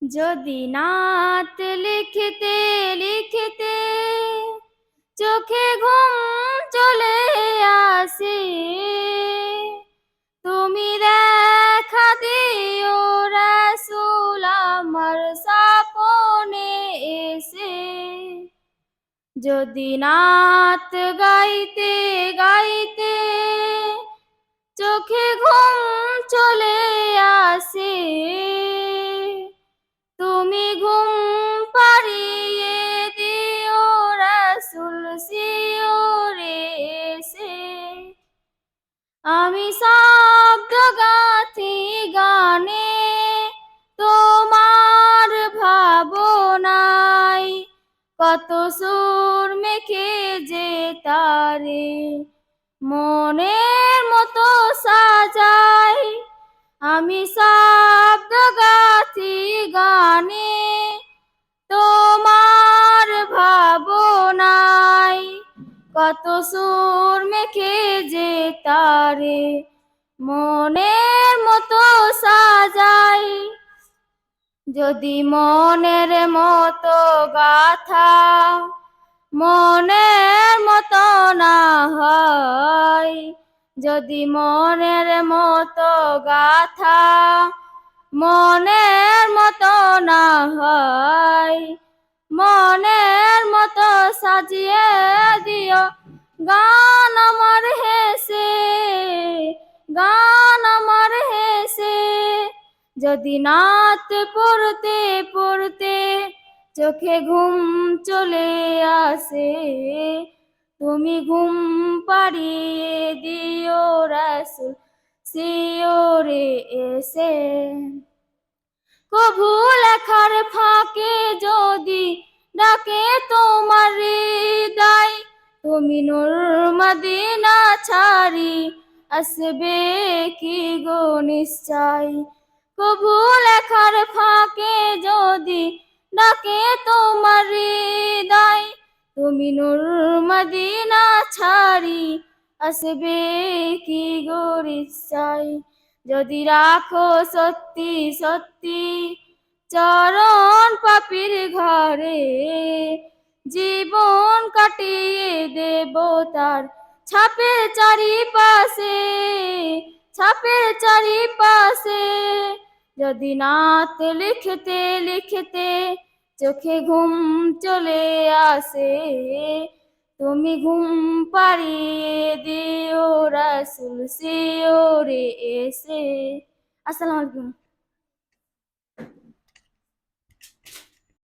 যদি নাত লিখতে লিখতে চোখে ঘুম চলে আসে, তুমি দেখা দিও রাসূল আমার স্বপ্নে এসে। যদি নাত গাইতে গাইতে চোখে ঘুম চলে আসে, তুমি ঘুম পাড়িয়ে দিও রাসূল শিয়রে এসে। আমি শব্দ গাথি গানে তোমার ভাবনায়, কত সুর মেখে যে তারে মনের মতো সাজাই। আমি শব্দ গাথি গানে তোমার ভাবনায়, কত সুর মেখে যে তারে মনের মতো সাজাই। যদি মনের মতো গাথা মনের মতো না হয়, যদি মনের মতো গাথা মনের মতো না হয়, মনের মতো সাজিয়ে দিও গান আমার হেসে, গান আমার হেসে। যদি নাত পড়তে পড়তে চোখে ঘুম চলে আসে, তুমি ঘুম পাড়িয়ে দিও রাসূল শিয়রে এসে। কভু লেখার ফাঁকে যদি ডাকে তোমার হৃদয়, তুমি নূর মদিনা ছাড়ি আসবে কি গো নিশ্চয়। কভু লেখার ফাঁকে যদি ডাকে তোমার হৃদয়, তুমি নূর মদিনা ছাড়ি আসবে কি গো নিশ্চয়। যদি রাখো সত্যি সত্যি চরণ পাপীর ঘরে, জীবন কাটিয়ে দেব তার ছাপের চারিপাশে, ছাপের চারিপাশে। যদি নাত লিখতে লিখতে চোখে ঘুম চলে আসে, তুমি ঘুম পাড়িয়ে দিও রাসূল শিয়রে এসে। আসসালামু আলাইকুম।